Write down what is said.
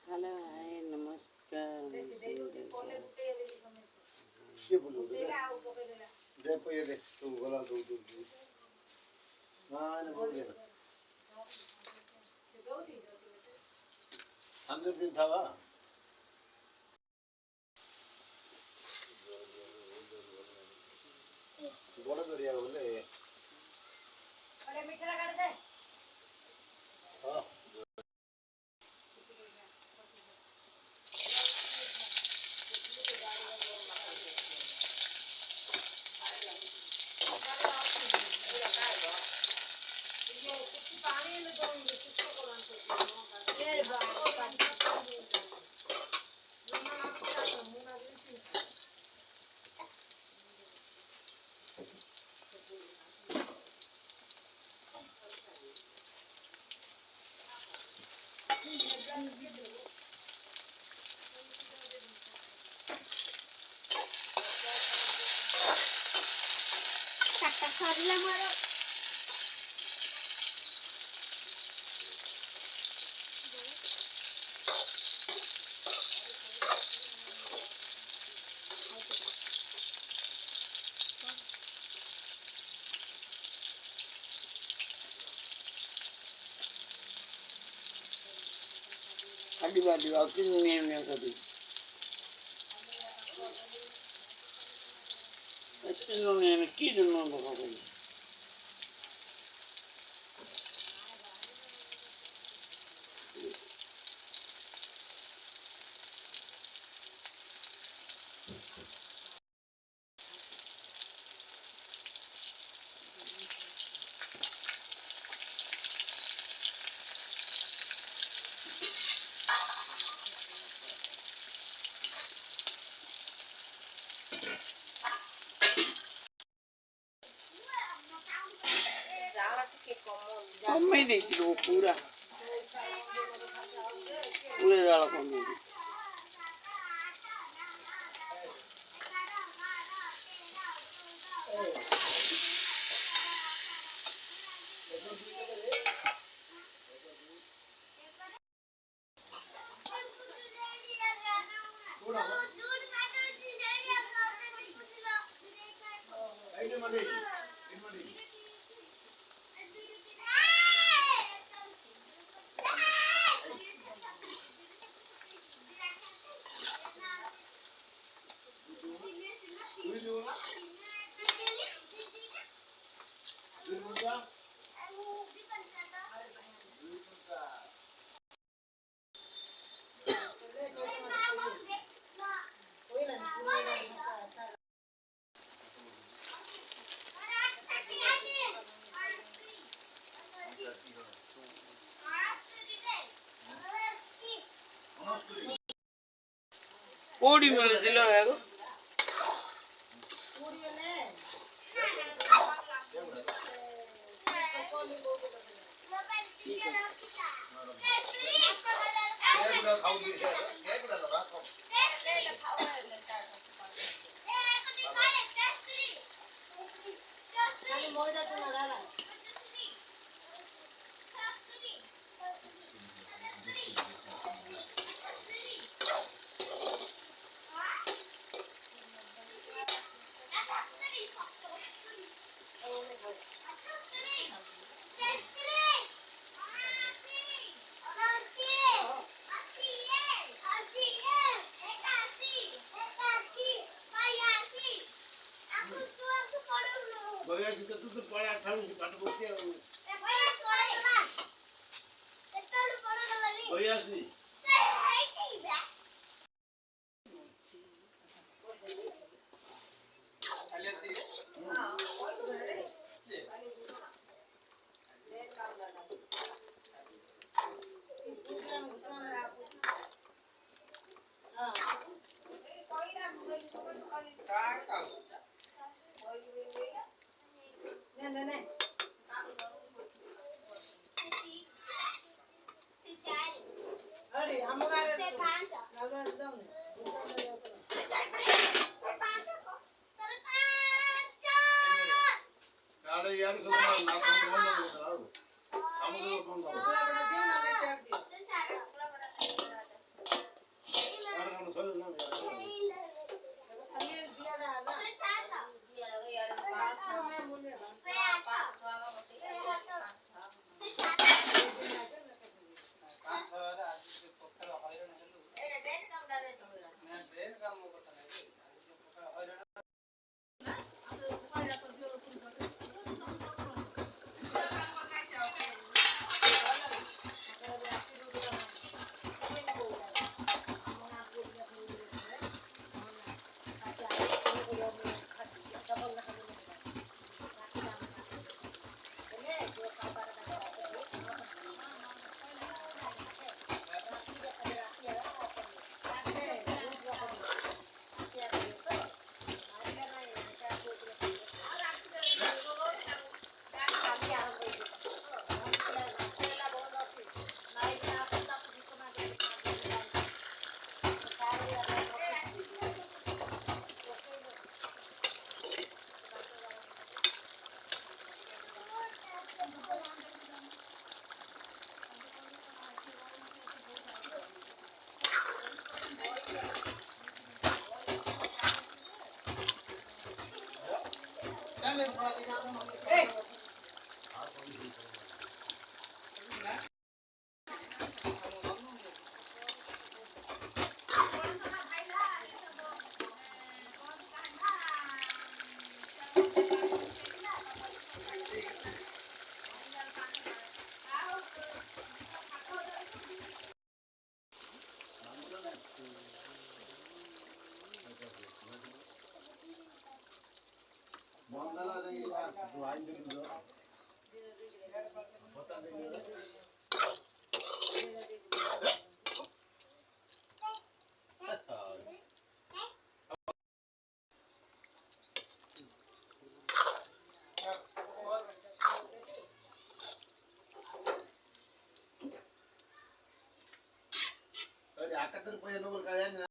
hello hi नमस्कार के बोलो दे पे दे तू गला दो दो हां ने बोल दे 100 दिन था वा बड़ा दरिया बोले बड़े मीठा काट दे हां खाला मारो अभी बादी वाकई में कभी इन्होंने की जन्म लगा गई कम देखी वो पूरा पूरे डाला कम कोड़ी मिल दिलो है को भैया जी तू तो पड़ा खाऊ काट बोके भैया जी नहीं अरे हम लोग यार सब ना कौन हम लोग कौन వాయించుకుందో మొత్తం దగ్గర అక్కడ పోయే నువ్వులు కాదు